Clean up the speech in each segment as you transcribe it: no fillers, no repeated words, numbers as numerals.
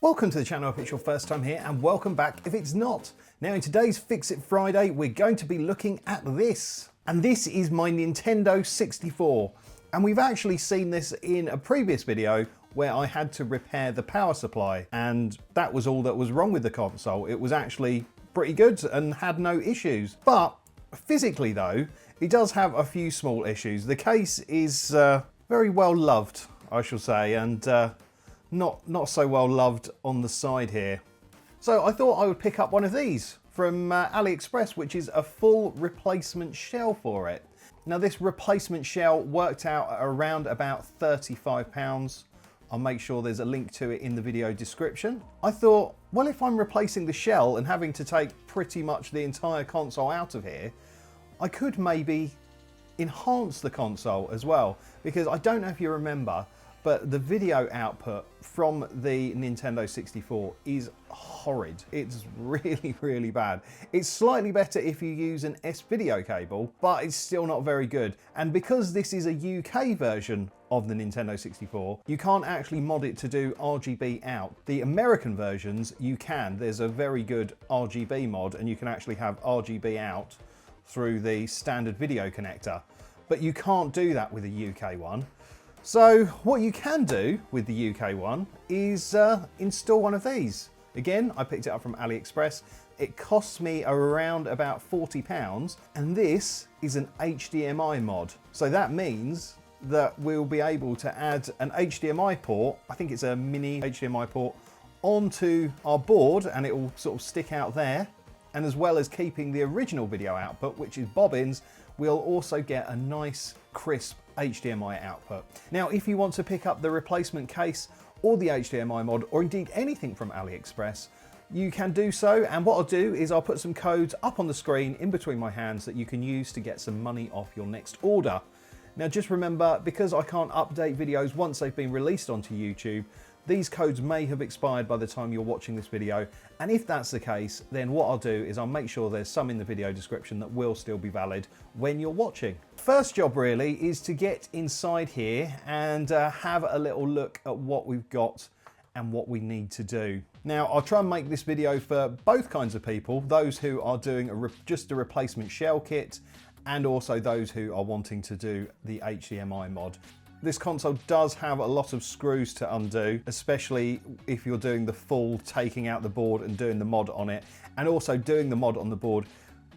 Welcome to the channel if it's your first time here, and welcome back if it's not. Now in today's Fix It Friday, we're going to be looking at this. And this is my Nintendo 64. And we've actually seen this in a previous video where I had to repair the power supply. And that was all that was wrong with the console. It was actually pretty good and had no issues. But physically though, it does have a few small issues. The case is very well loved, I shall say, and not so well loved on the side here. So I thought I would pick up one of these from AliExpress, which is a full replacement shell for it. Now this replacement shell worked out at around about £35. I'll make sure there's a link to it in the video description. I thought, well, if I'm replacing the shell and having to take pretty much the entire console out of here, I could maybe enhance the console as well, because I don't know if you remember, but the video output from the Nintendo 64 is horrid. It's really bad. It's slightly better if you use an S-video cable, but it's still not very good. And because this is a UK version of the Nintendo 64, you can't actually mod it to do RGB out. The American versions, you can. There's a very good RGB mod, and you can actually have RGB out through the standard video connector. But you can't do that with a UK one. So what you can do with the UK one is install one of these. Again, I picked it up from AliExpress. It costs me around about £40, and this is an HDMI mod. So that means that we'll be able to add an HDMI port, I think it's a mini HDMI port, onto our board, and it will sort of stick out there. And as well as keeping the original video output, which is bobbins, we'll also get a nice crisp HDMI output. Now, if you want to pick up the replacement case or the HDMI mod, or indeed anything from AliExpress, you can do so. And what I'll do is I'll put some codes up on the screen in between my hands that you can use to get some money off your next order. Now, just remember, because I can't update videos once they've been released onto YouTube, these codes may have expired by the time you're watching this video, and if that's the case, then what I'll do is I'll make sure there's some in the video description that will still be valid when you're watching. First job really is to get inside here and have a little look at what we've got and what we need to do. Now, I'll try and make this video for both kinds of people, those who are doing just a replacement shell kit, and also those who are wanting to do the HDMI mod. This console does have a lot of screws to undo, especially if you're doing the full taking out the board and doing the mod on it. And also doing the mod on the board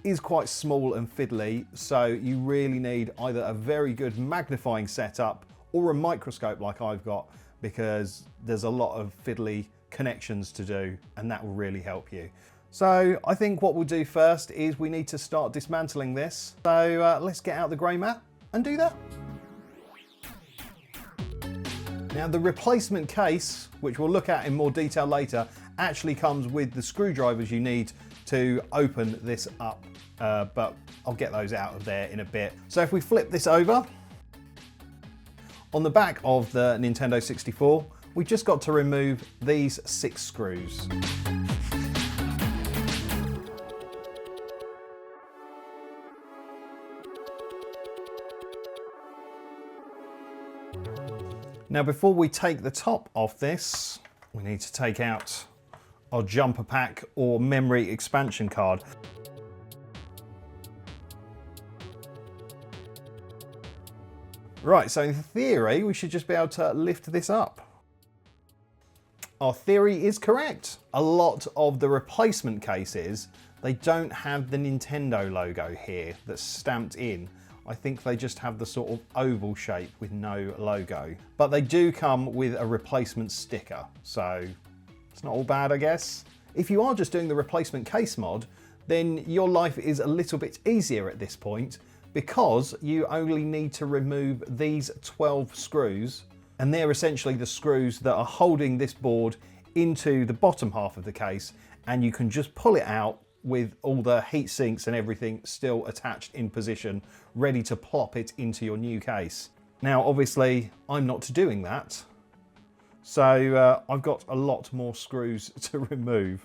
is quite small and fiddly, so you really need either a very good magnifying setup or a microscope like I've got, because there's a lot of fiddly connections to do, and that will really help you. So I think what we'll do first is we need to start dismantling this. So let's get out the grey mat and do that. Now the replacement case, which we'll look at in more detail later, actually comes with the screwdrivers you need to open this up, but I'll get those out of there in a bit. So if we flip this over, on the back of the Nintendo 64, we just got to remove these 6 screws. Now, before we take the top off this, we need to take out our jumper pack or memory expansion card. Right, so in theory, we should just be able to lift this up. Our theory is correct. A lot of the replacement cases, they don't have the Nintendo logo here that's stamped in. I think they just have the sort of oval shape with no logo. But they do come with a replacement sticker, so it's not all bad, I guess. If you are just doing the replacement case mod, then your life is a little bit easier at this point, because you only need to remove these 12 screws, and they're essentially the screws that are holding this board into the bottom half of the case, and you can just pull it out with all the heat sinks and everything still attached in position, ready to plop it into your new case. Now, obviously, I'm not doing that, so I've got a lot more screws to remove.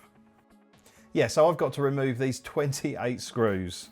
Yeah, so I've got to remove these 28 screws.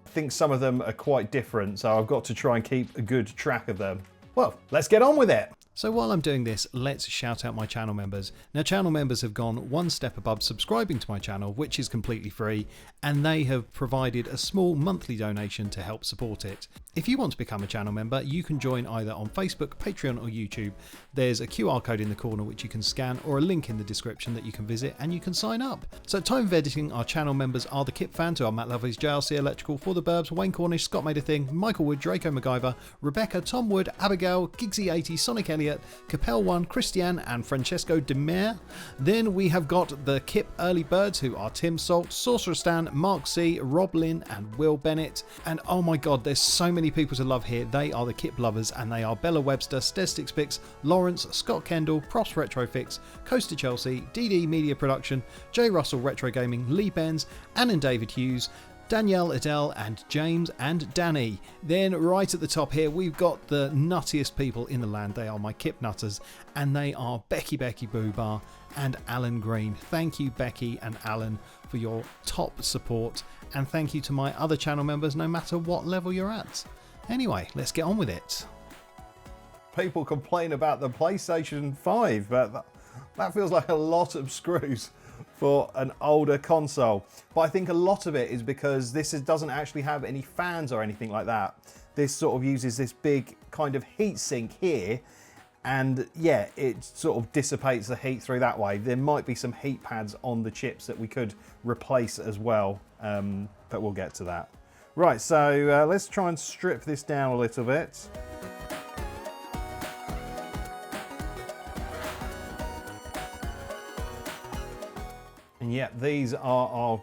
I think some of them are quite different, so I've got to try and keep a good track of them. Well, let's get on with it. So while I'm doing this, let's shout out my channel members. Now, channel members have gone one step above subscribing to my channel, which is completely free, and they have provided a small monthly donation to help support it. If you want to become a channel member, you can join either on Facebook, Patreon or YouTube. There's a QR code in the corner which you can scan, or a link in the description that you can visit and you can sign up. So at time of editing, our channel members are the Kip Fans, who are Matt Lovelace, JLC Electrical, For the Burbs, Wayne Cornish, Scott Made a Thing, Michael Wood, Draco MacGyver, Rebecca, Tom Wood, Abigail, Giggsy80, Sonic Elliott, Capel One, Christian and Francesco De Mer. Then we have got the Kip Early Birds, who are Tim Salt, Sorcerer Stan, Mark C, Rob Lynn and Will Bennett. And oh my god, there's so many people to love here. They are the Kip lovers, and they are Bella Webster, Stestixpix, Lawrence, Scott Kendall, Props Retrofix, Coaster Chelsea, DD Media Production, J Russell Retro Gaming, Lee Benz, Ann and David Hughes, Danielle Adele and James and Danny. Then right at the top here we've got the nuttiest people in the land. They are my Kip nutters, and they are Becky Boobar and Alan Green. Thank you Becky and Alan for your top support, and thank you to my other channel members no matter what level you're at. Anyway, let's get on with it. People complain about the PlayStation 5, but that feels like a lot of screws for an older console. But I think a lot of it is because this doesn't actually have any fans or anything like that. This sort of uses this big kind of heat sink here, and yeah, it sort of dissipates the heat through that way. There might be some heat pads on the chips that we could replace as well, but we'll get to that. Right, so let's try and strip this down a little bit. And yeah, these are our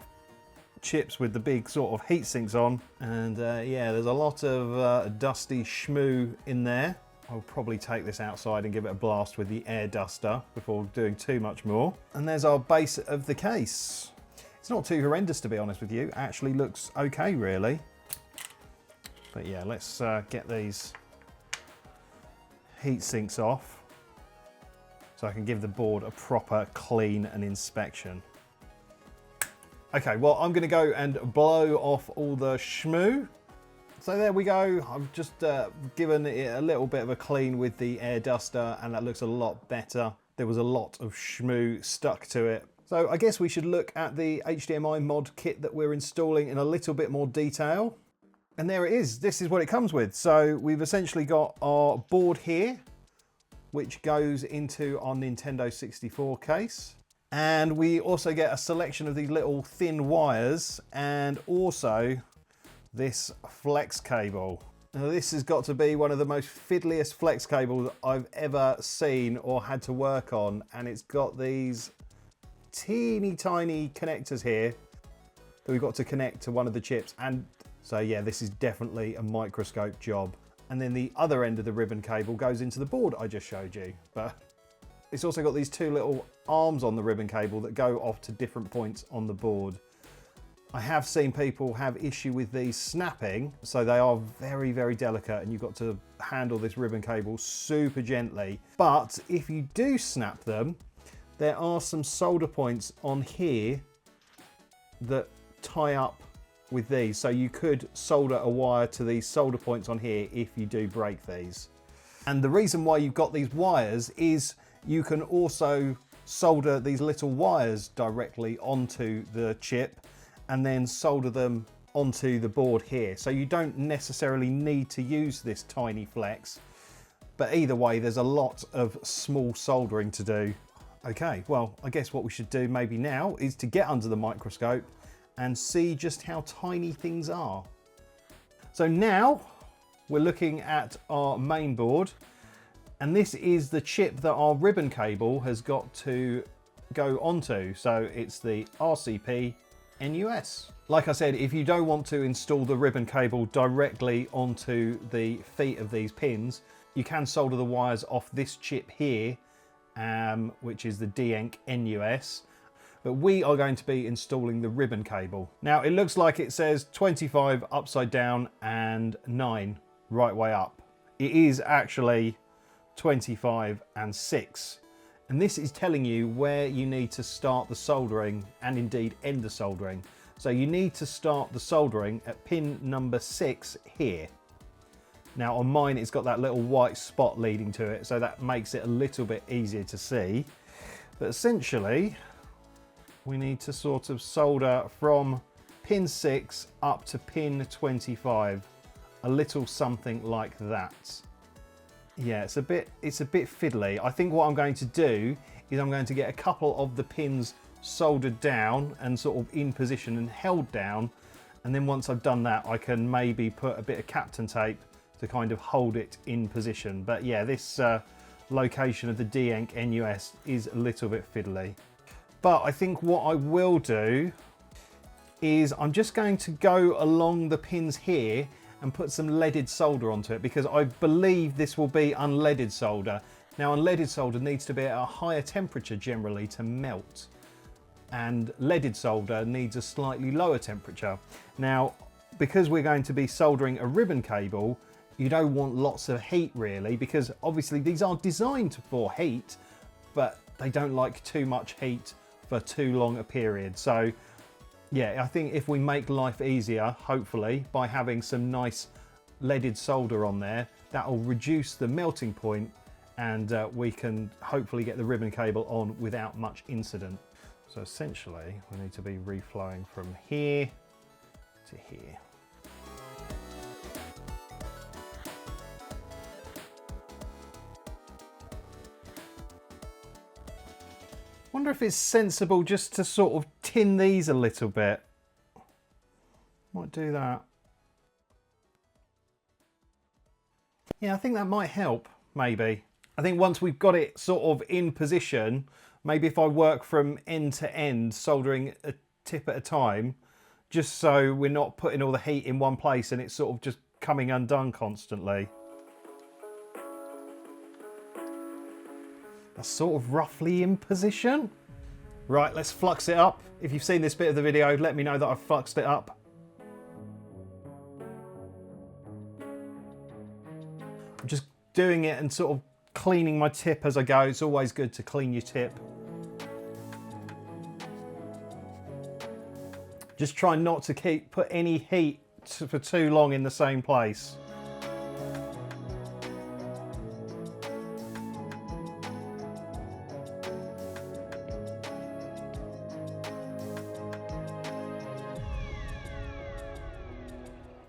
chips with the big sort of heat sinks on, and yeah, there's a lot of dusty schmoo in there. I'll probably take this outside and give it a blast with the air duster before doing too much more. And there's our base of the case. It's not too horrendous, to be honest with you. Actually looks okay, really. But yeah, let's get these heat sinks off so I can give the board a proper clean and inspection. Okay, well, I'm going to go and blow off all the schmoo. So there we go. I've just given it a little bit of a clean with the air duster, and that looks a lot better. There was a lot of schmoo stuck to it. So I guess we should look at the HDMI Mod kit that we're installing in a little bit more detail. And there it is. This is what it comes with. So we've essentially got our board here, which goes into our Nintendo 64 case. And we also get a selection of these little thin wires, and also this flex cable. Now this has got to be one of the most fiddliest flex cables I've ever seen or had to work on, and it's got these teeny tiny connectors here that we've got to connect to one of the chips. And so yeah, this is definitely a microscope job. And then the other end of the ribbon cable goes into the board I just showed you. But it's also got these two little arms on the ribbon cable that go off to different points on the board. I have seen people have issue with these snapping, so they are very, very delicate, and you've got to handle this ribbon cable super gently. But if you do snap them, there are some solder points on here that tie up with these. So you could solder a wire to these solder points on here if you do break these. And the reason why you've got these wires is you can also solder these little wires directly onto the chip and then solder them onto the board here. So you don't necessarily need to use this tiny flex, but either way, there's a lot of small soldering to do. Okay, well, I guess what we should do maybe now is to get under the microscope and see just how tiny things are. So now we're looking at our main board, and this is the chip that our ribbon cable has got to go onto. So it's the RCP NUS. Like I said, if you don't want to install the ribbon cable directly onto the feet of these pins, you can solder the wires off this chip here, which is the DENC NUS. But we are going to be installing the ribbon cable. Now it looks like it says 25 upside down and 9 right way up. It is actually 25 and 6. And this is telling you where you need to start the soldering and indeed end the soldering. So you need to start the soldering at pin number 6 here. Now on mine it's got that little white spot leading to it, so that makes it a little bit easier to see. But essentially we need to sort of solder from pin 6 up to pin 25, a little something like that. Yeah, it's a bit fiddly. I think what I'm going to do is I'm going to get a couple of the pins soldered down and sort of in position and held down, and then once I've done that I can maybe put a bit of Kapton tape to kind of hold it in position. But yeah, this location of the D-Enc NUS is a little bit fiddly. But I think what I will do is I'm just going to go along the pins here and put some leaded solder onto it, because I believe this will be unleaded solder. Now unleaded solder needs to be at a higher temperature generally to melt, and leaded solder needs a slightly lower temperature. Now because we're going to be soldering a ribbon cable, you don't want lots of heat really, because obviously these are designed for heat, but they don't like too much heat for too long a period. So yeah, I think if we make life easier, hopefully, by having some nice leaded solder on there, that will reduce the melting point, and we can hopefully get the ribbon cable on without much incident. So essentially, we need to be reflowing from here to here. Wonder if it's sensible just to sort of tin these a little bit. Might do that. Yeah, I think that might help, maybe. I think once we've got it sort of in position, maybe if I work from end to end, soldering a tip at a time, just so we're not putting all the heat in one place and it's sort of just coming undone constantly. That's sort of roughly in position. Right, let's flux it up. If you've seen this bit of the video, let me know that I've fluxed it up. I'm just doing it and sort of cleaning my tip as I go. It's always good to clean your tip. Just try not to put any heat for too long in the same place.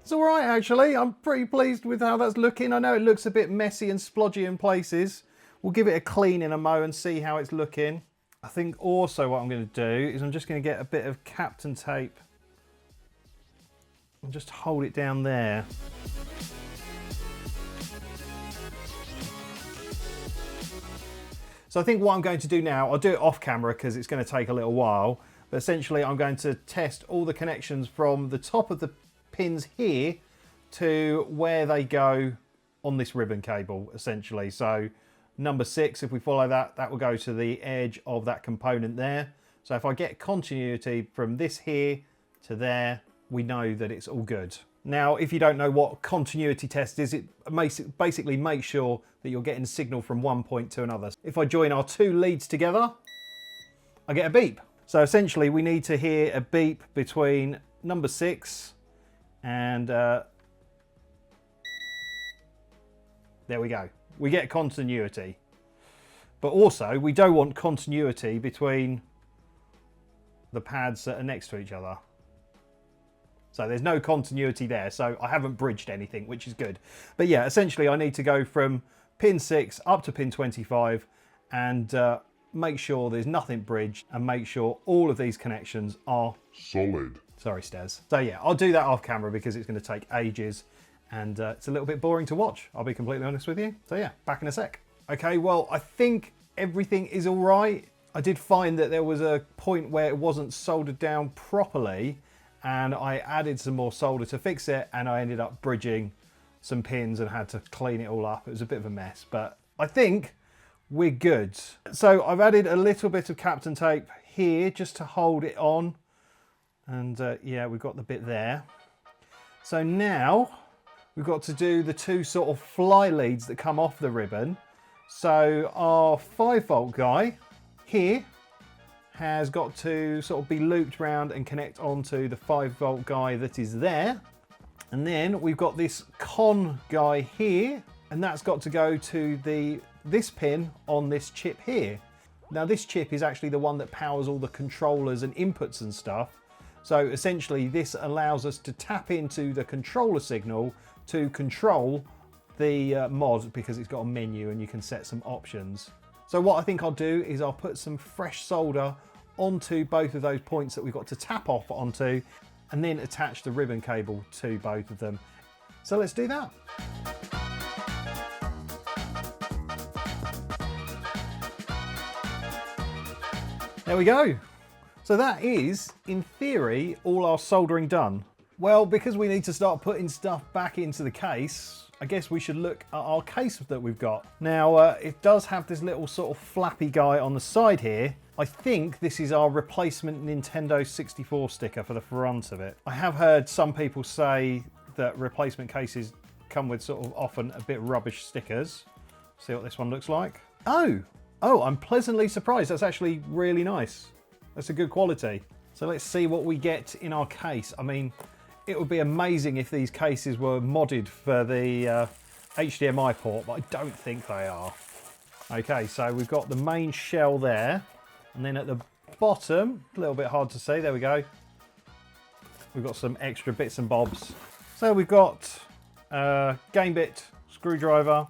It's all right, actually. I'm pretty pleased with how that's looking. I know it looks a bit messy and splodgy in places. We'll give it a clean in a mo and see how it's looking. I think also what I'm going to do is I'm just going to get a bit of Kapton tape and just hold it down there. So I think what I'm going to do now, I'll do it off camera because it's going to take a little while, but essentially I'm going to test all the connections from the top of the pins here to where they go on this ribbon cable, essentially. So number 6, if we follow that, that will go to the edge of that component there. So if I get continuity from this here to there, we know that it's all good. Now, if you don't know what continuity test is, it basically makes sure that you're getting signal from one point to another. If I join our two leads together, I get a beep. So essentially we need to hear a beep between number 6 and there we go. We get continuity. But also we don't want continuity between the pads that are next to each other. So there's no continuity there, so I haven't bridged anything, which is good. But yeah, essentially I need to go from pin 6 up to pin 25 and make sure there's nothing bridged and make sure all of these connections are solid. Sorry, Stez. So yeah, I'll do that off camera because it's going to take ages and it's a little bit boring to watch, I'll be completely honest with you. So yeah, back in a sec. Okay, well, I think everything is all right. I did find that there was a point where it wasn't soldered down properly, and I added some more solder to fix it, and I ended up bridging some pins and had to clean it all up. It was a bit of a mess, but I think we're good. So I've added a little bit of Kapton tape here just to hold it on, and yeah, we've got the bit there. So now we've got to do the two sort of fly leads that come off the ribbon. So our 5-volt guy here has got to sort of be looped round and connect onto the 5-volt guy that is there. And then we've got this con guy here, and that's got to go to this pin on this chip here. Now this chip is actually the one that powers all the controllers and inputs and stuff. So essentially this allows us to tap into the controller signal to control the mod, because it's got a menu and you can set some options. So what I think I'll do is I'll put some fresh solder onto both of those points that we've got to tap off onto, and then attach the ribbon cable to both of them. So let's do that. There we go. So that is, in theory, all our soldering done. Well, because we need to start putting stuff back into the case, I guess we should look at our case that we've got. Now, it does have this little sort of flappy guy on the side here. I think this is our replacement Nintendo 64 sticker for the front of it. I have heard some people say that replacement cases come with sort of often a bit rubbish stickers. See what this one looks like. Oh, I'm pleasantly surprised. That's actually really nice. That's a good quality. So let's see what we get in our case. I mean, it would be amazing if these cases were modded for the HDMI port, but I don't think they are. Okay, so we've got the main shell there. And then at the bottom, a little bit hard to see, there we go. We've got some extra bits and bobs. So we've got a game bit screwdriver.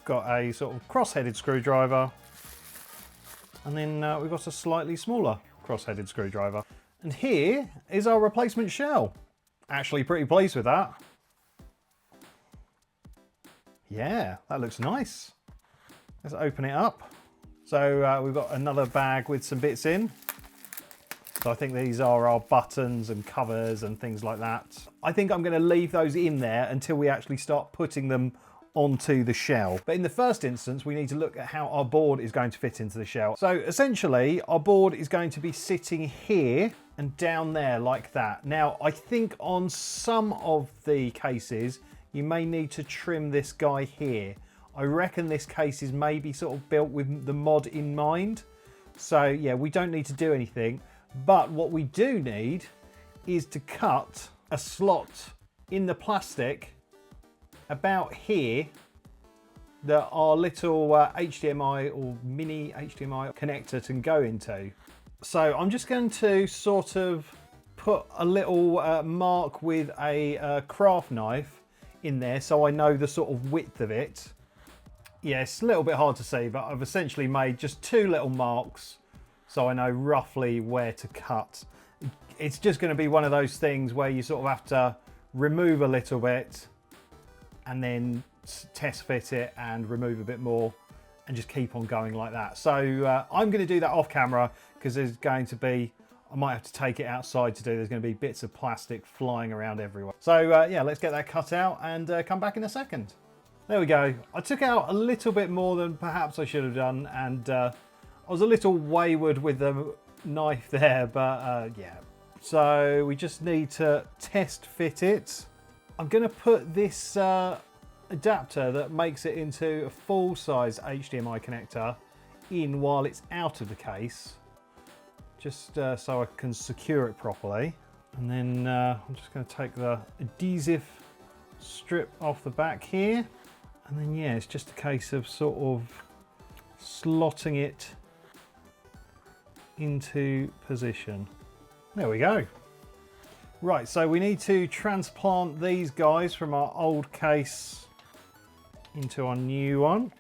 Got a sort of cross-headed screwdriver. And then we've got a slightly smaller cross-headed screwdriver. And here is our replacement shell. Actually pretty pleased with that. Yeah, that looks nice. Let's open it up. So we've got another bag with some bits in. So I think these are our buttons and covers and things like that. I think I'm going to leave those in there until we actually start putting them onto the shell. But in the first instance, we need to look at how our board is going to fit into the shell. So essentially, our board is going to be sitting here and down there like that. Now, I think on some of the cases, you may need to trim this guy here. I reckon this case is maybe sort of built with the mod in mind. So yeah, we don't need to do anything. But what we do need is to cut a slot in the plastic about here that our little HDMI or mini HDMI connector can go into. So I'm just going to sort of put a little mark with a craft knife in there so I know the sort of width of it. Yeah, it's a little bit hard to see, but I've essentially made just two little marks so I know roughly where to cut. It's just going to be one of those things where you sort of have to remove a little bit and then test fit it and remove a bit more and just keep on going like that. So I'm going to do that off camera because there's going to be, I might have to take it outside to do, there's going to be bits of plastic flying around everywhere. So yeah, let's get that cut out and come back in a second. There we go. I took out a little bit more than perhaps I should have done, and I was a little wayward with the knife there, but yeah. So we just need to test fit it. I'm going to put this adapter that makes it into a full-size HDMI connector in while it's out of the case, just so I can secure it properly. And then I'm just going to take the adhesive strip off the back here. And then yeah, it's just a case of sort of slotting it into position. There we go. Right, so we need to transplant these guys from our old case into our new one.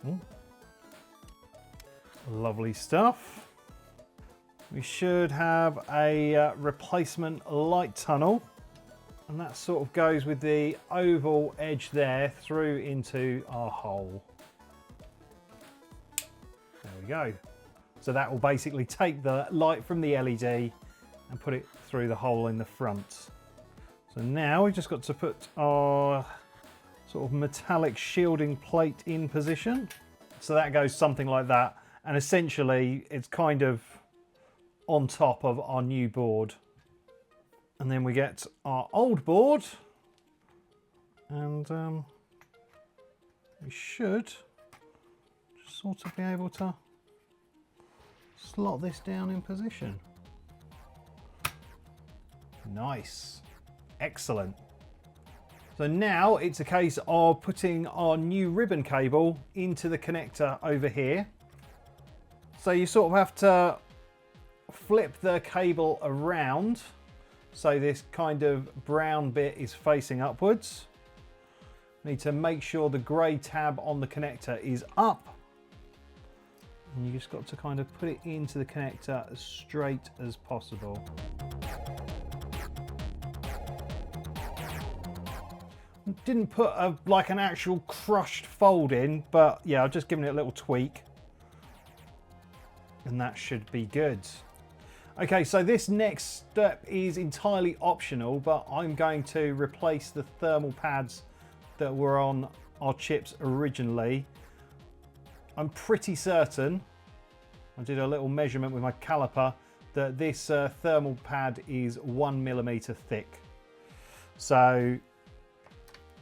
Ooh. Lovely stuff. We should have a replacement light tunnel, and that sort of goes with the oval edge there through into our hole. There we go. So that will basically take the light from the LED and put it through the hole in the front. So now we've just got to put our sort of metallic shielding plate in position. So that goes something like that. And essentially it's kind of on top of our new board. And then we get our old board, and we should just sort of be able to slot this down in position. Nice. Excellent. So now it's a case of putting our new ribbon cable into the connector over here. So you sort of have to flip the cable around so this kind of brown bit is facing upwards. Need to make sure the grey tab on the connector is up. And you just got to kind of put it into the connector as straight as possible. Didn't put like an actual crushed fold in, but yeah, I've just given it a little tweak. And that should be good. Okay, so this next step is entirely optional, but I'm going to replace the thermal pads that were on our chips originally. I'm pretty certain, I did a little measurement with my caliper, that this thermal pad is 1mm thick. So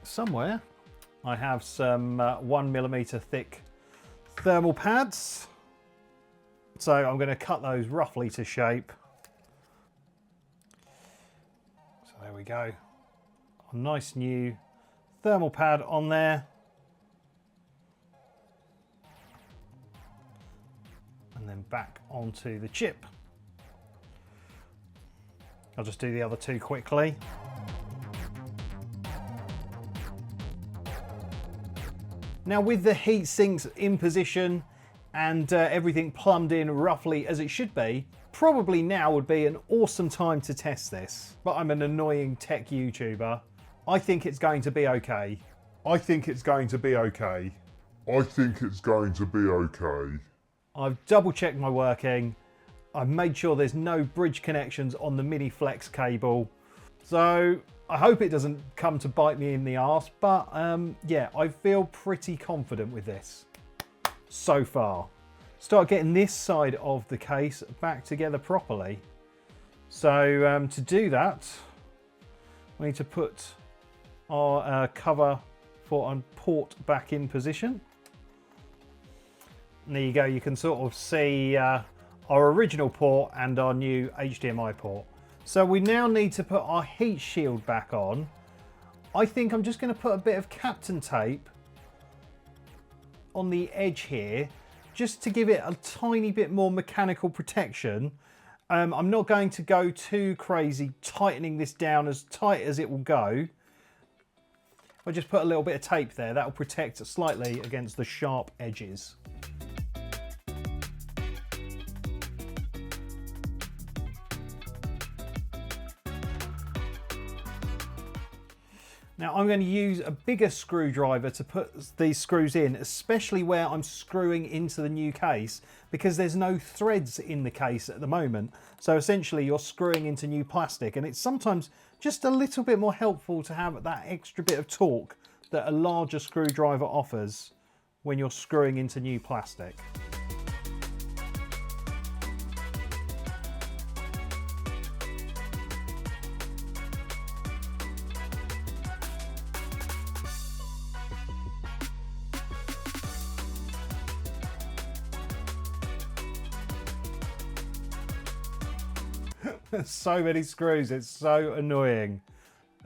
somewhere I have some 1mm thick thermal pads. So I'm going to cut those roughly to shape. So there we go. A nice new thermal pad on there. And then back onto the chip. I'll just do the other two quickly. Now with the heat sinks in position and everything plumbed in roughly as it should be, probably now would be an awesome time to test this. But I'm an annoying tech YouTuber. I think it's going to be okay. I think it's going to be okay. I think it's going to be okay. I've double checked my working. I've made sure there's no bridge connections on the mini flex cable. So I hope it doesn't come to bite me in the arse, but yeah, I feel pretty confident with this so far. Start getting this side of the case back together properly. So to do that, we need to put our cover for a port back in position. And there you go, you can sort of see our original port and our new HDMI port. So we now need to put our heat shield back on. I think I'm just going to put a bit of Captain tape on the edge here, just to give it a tiny bit more mechanical protection. I'm not going to go too crazy tightening this down as tight as it will go. I'll just put a little bit of tape there. That will protect it slightly against the sharp edges. Now I'm going to use a bigger screwdriver to put these screws in, especially where I'm screwing into the new case, because there's no threads in the case at the moment. So essentially you're screwing into new plastic, and it's sometimes just a little bit more helpful to have that extra bit of torque that a larger screwdriver offers when you're screwing into new plastic. So many screws, it's so annoying.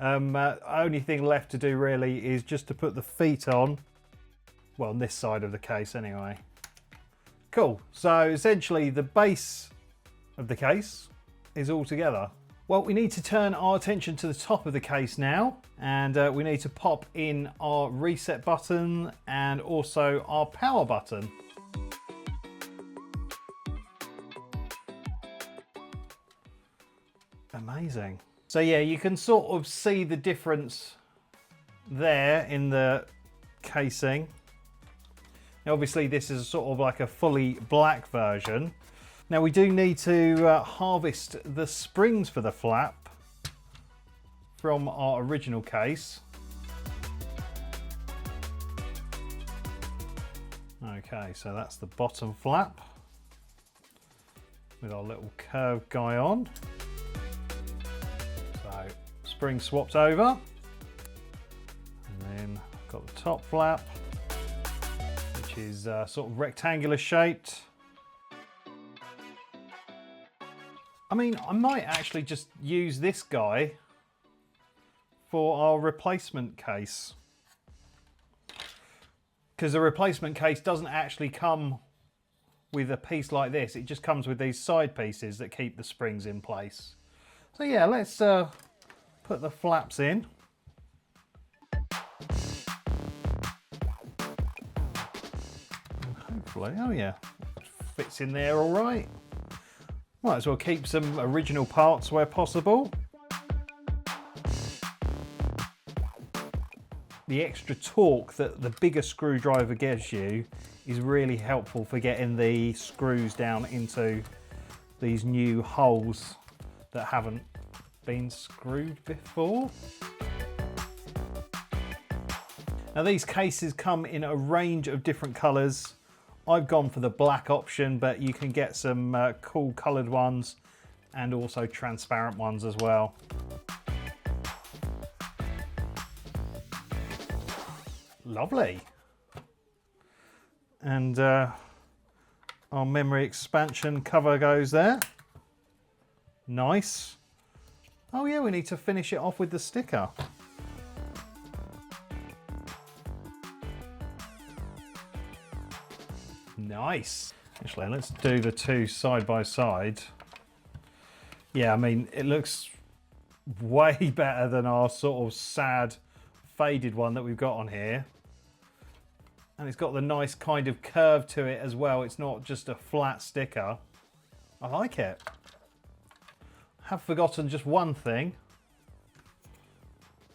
Only thing left to do really is just to put the feet on. Well, on this side of the case anyway. Cool, so essentially the base of the case is all together. Well, we need to turn our attention to the top of the case now, and we need to pop in our reset button and also our power button. Amazing. So yeah, you can sort of see the difference there in the casing. Now obviously this is sort of like a fully black version. Now we do need to harvest the springs for the flap from our original case. Okay, so that's the bottom flap with our little curved guy on. So spring swapped over, and then got the top flap, which is sort of rectangular shaped. I mean, I might actually just use this guy for our replacement case. Because the replacement case doesn't actually come with a piece like this. It just comes with these side pieces that keep the springs in place. So yeah, let's put the flaps in. And hopefully, oh yeah, fits in there all right. Might as well keep some original parts where possible. The extra torque that the bigger screwdriver gives you is really helpful for getting the screws down into these new holes that haven't been screwed before. Now these cases come in a range of different colours. I've gone for the black option, but you can get some cool coloured ones and also transparent ones as well. Lovely. And our memory expansion cover goes there. Nice. Oh yeah, we need to finish it off with the sticker. Nice. Actually, let's do the two side by side. Yeah, I mean, it looks way better than our sort of sad faded one that we've got on here. And it's got the nice kind of curve to it as well. It's not just a flat sticker. I like it. Have forgotten just one thing.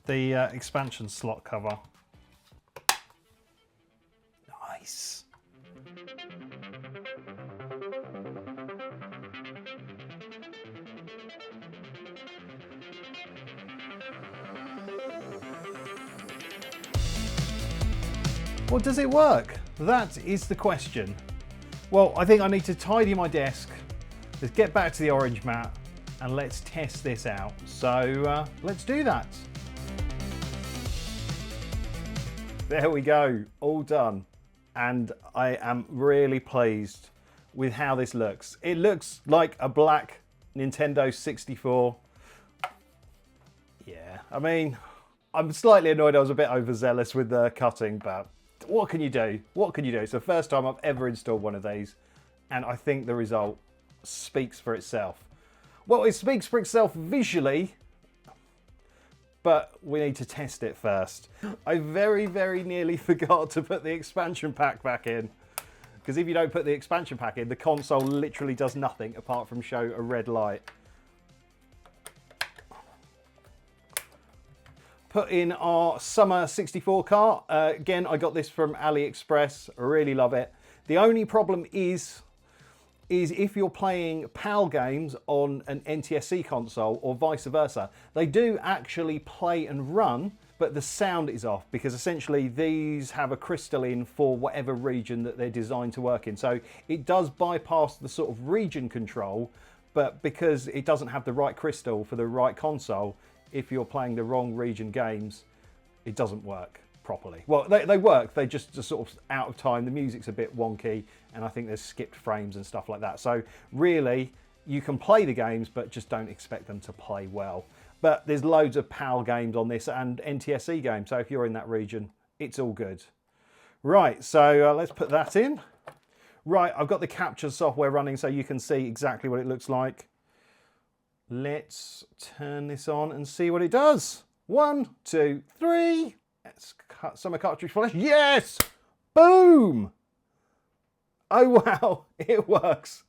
The expansion slot cover. Nice. Well, does it work? That is the question. Well, I think I need to tidy my desk. Let's get back to the orange mat and let's test this out. So let's do that. There we go, all done. And I am really pleased with how this looks. It looks like a black Nintendo 64. Yeah, I mean, I'm slightly annoyed I was a bit overzealous with the cutting, but what can you do? What can you do? It's the first time I've ever installed one of these, and I think the result speaks for itself. Well, it speaks for itself visually, but we need to test it first. I very, very nearly forgot to put the expansion pack back in, because if you don't put the expansion pack in, the console literally does nothing apart from show a red light. Put in our summer 64 cart. Again, I got this from AliExpress. I really love it. The only problem is if you're playing PAL games on an NTSC console or vice versa, they do actually play and run, but the sound is off because essentially these have a crystal in for whatever region that they're designed to work in. So it does bypass the sort of region control, but because it doesn't have the right crystal for the right console, if you're playing the wrong region games, it doesn't work properly. Well, they work, they just sort of out of time. The music's a bit wonky, and I think there's skipped frames and stuff like that. So really, you can play the games, but just don't expect them to play well. But there's loads of PAL games on this and NTSC games, so if you're in that region, it's all good. Right, so let's put that in. Right, I've got the capture software running so you can see exactly what it looks like. Let's turn this on and see what it does. 1, 2, 3. Let's cut some of cartridge flash. Yes! Boom! Oh wow, it works.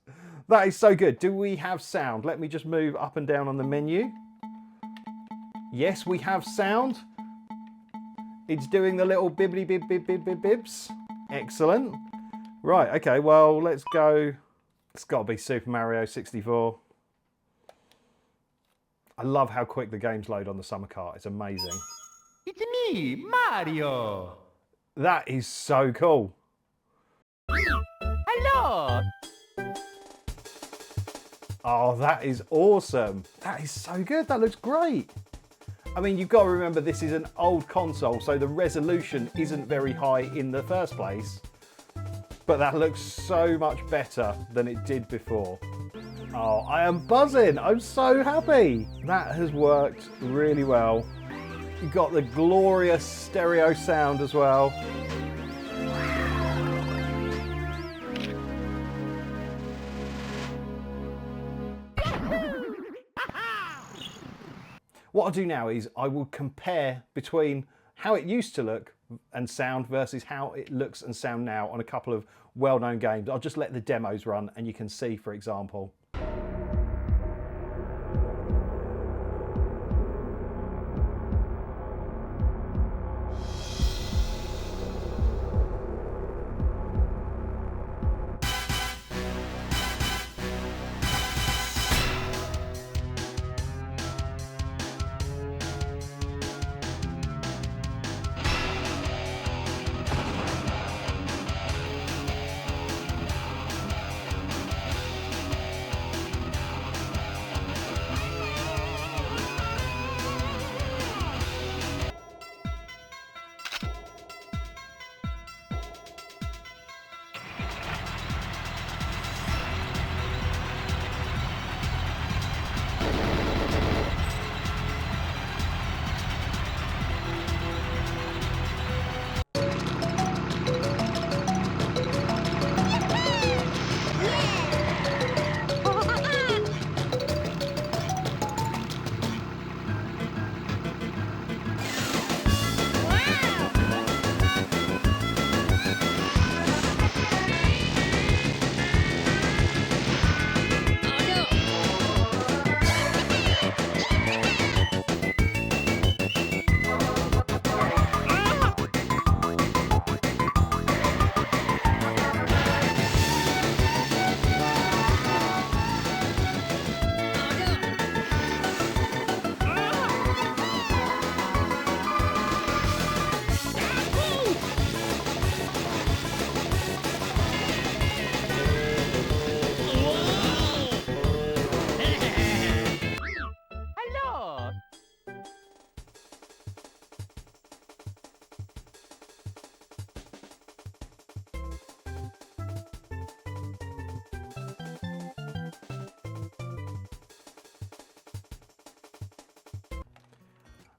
That is so good. Do we have sound? Let me just move up and down on the menu. Yes, we have sound. It's doing the little bibbity bib bib bib bib bibs. Excellent. Right, okay, well, let's go. It's got to be Super Mario 64. I love how quick the games load on the summer cart. It's amazing. It's me, Mario. That is so cool. Hello. Oh, that is awesome. That is so good. That looks great. I mean, you've got to remember this is an old console, so the resolution isn't very high in the first place. But that looks so much better than it did before. Oh, I am buzzing. I'm so happy. That has worked really well. You've got the glorious stereo sound as well. What I'll do now is I will compare between how it used to look and sound versus how it looks and sound now on a couple of well-known games. I'll just let the demos run and you can see, for example.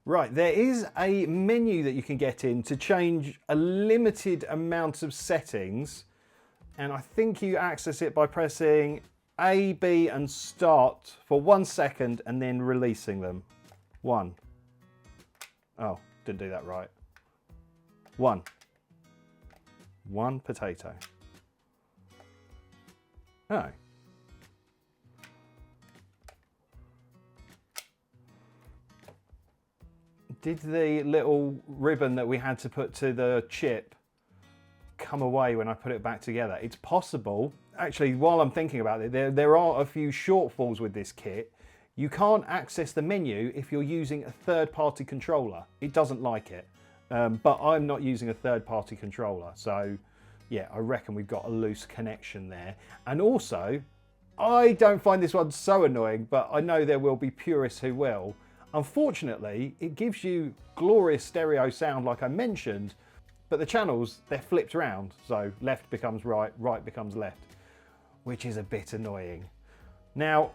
Right, there is a menu that you can get in to change a limited amount of settings, and I think you access it by pressing A, B and start for 1 second and then releasing them. 1. Oh, didn't do that right. 1. 1 potato. Oh. Did the little ribbon that we had to put to the chip come away when I put it back together? It's possible. Actually, while I'm thinking about it, there are a few shortfalls with this kit. You can't access the menu if you're using a third-party controller. It doesn't like it. But I'm not using a third-party controller. So, yeah, I reckon we've got a loose connection there. And also, I don't find this one so annoying, but I know there will be purists who will. Unfortunately, it gives you glorious stereo sound like I mentioned, but the channels, they're flipped around. So left becomes right, right becomes left, which is a bit annoying. Now,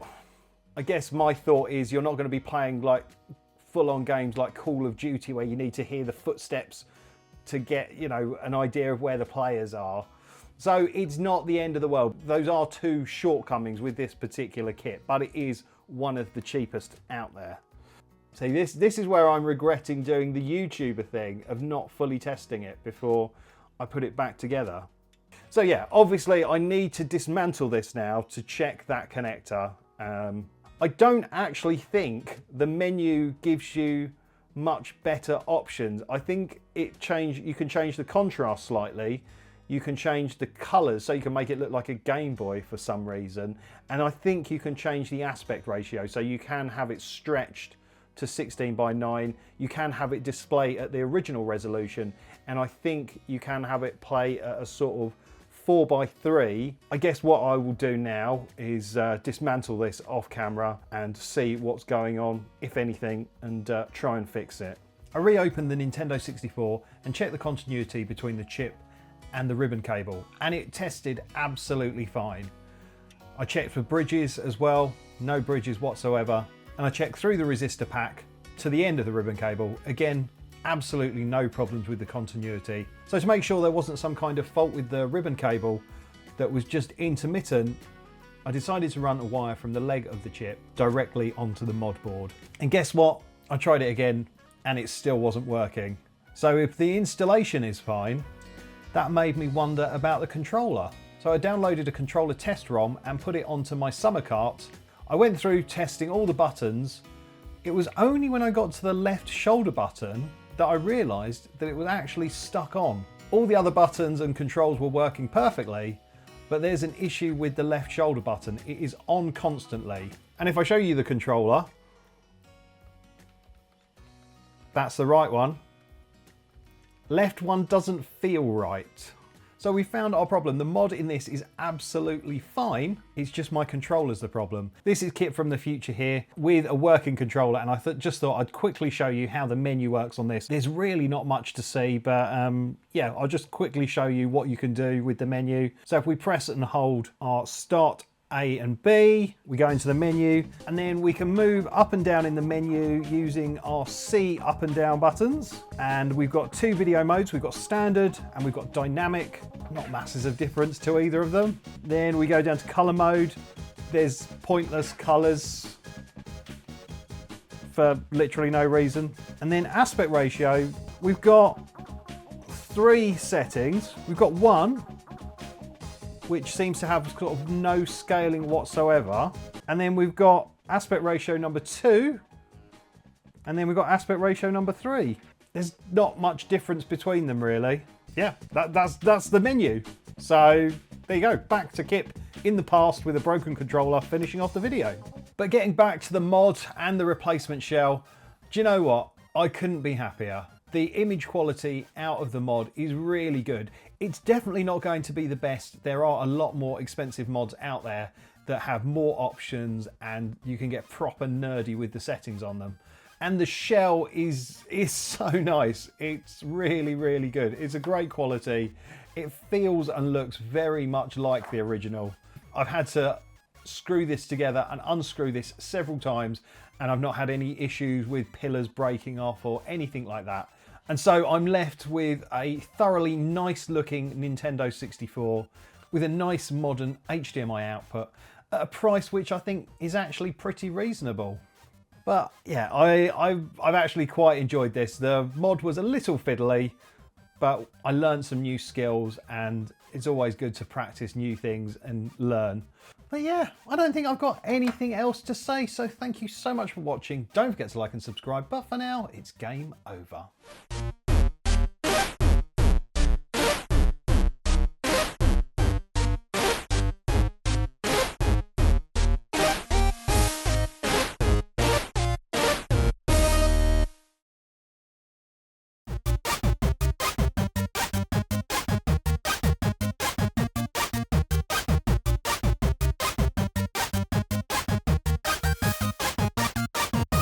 I guess my thought is you're not going to be playing like full-on games like Call of Duty where you need to hear the footsteps to get, you know, an idea of where the players are. So it's not the end of the world. Those are two shortcomings with this particular kit, but it is one of the cheapest out there. See, this is where I'm regretting doing the YouTuber thing of not fully testing it before I put it back together. So yeah, obviously I need to dismantle this now to check that connector. I don't actually think the menu gives you much better options. I think you can change the contrast slightly. You can change the colors so you can make it look like a Game Boy for some reason. And I think you can change the aspect ratio so you can have it stretched to 16:9. You can have it display at the original resolution, and I think you can have it play at a sort of 4:3. I guess what I will do now is dismantle this off camera and see what's going on, if anything, and try and fix it. I reopened the Nintendo 64 and checked the continuity between the chip and the ribbon cable, and it tested absolutely fine. I checked for bridges as well, no bridges whatsoever. And I checked through the resistor pack to the end of the ribbon cable. Again, absolutely no problems with the continuity. So to make sure there wasn't some kind of fault with the ribbon cable that was just intermittent, I decided to run a wire from the leg of the chip directly onto the mod board. And guess what? I tried it again and it still wasn't working. So if the installation is fine, that made me wonder about the controller. So I downloaded a controller test ROM and put it onto my summer cart. I went through testing all the buttons. It was only when I got to the left shoulder button that I realised that it was actually stuck on. All the other buttons and controls were working perfectly, but there's an issue with the left shoulder button. It is on constantly. And if I show you the controller, that's the right one. Left one doesn't feel right. So we found our problem. The mod in this is absolutely fine. It's just my controller's the problem. This is kit from the future here with a working controller, and I just thought I'd quickly show you how the menu works on this. There's really not much to see, but yeah, I'll just quickly show you what you can do with the menu. So if we press and hold our start A and B, we go into the menu, and then we can move up and down in the menu using our C up and down buttons. And we've got two video modes. We've got standard and we've got dynamic. Not masses of difference to either of them. Then we go down to color mode. There's pointless colors for literally no reason. And then aspect ratio, we've got three settings. We've got one, which seems to have sort of no scaling whatsoever. And then we've got aspect ratio number 2. And then we've got aspect ratio number 3. There's not much difference between them really. Yeah, that's the menu. So there you go, back to Kip in the past with a broken controller, finishing off the video. But getting back to the mod and the replacement shell, do you know what? I couldn't be happier. The image quality out of the mod is really good. It's definitely not going to be the best. There are a lot more expensive mods out there that have more options and you can get proper nerdy with the settings on them. And the shell is so nice. It's really, really good. It's a great quality. It feels and looks very much like the original. I've had to screw this together and unscrew this several times, and I've not had any issues with pillars breaking off or anything like that. And so I'm left with a thoroughly nice looking Nintendo 64 with a nice modern HDMI output at a price which I think is actually pretty reasonable. But yeah, I've actually quite enjoyed this. The mod was a little fiddly, but I learned some new skills and it's always good to practice new things and learn. But yeah, I don't think I've got anything else to say, so thank you so much for watching. Don't forget to like and subscribe, but for now, it's game over.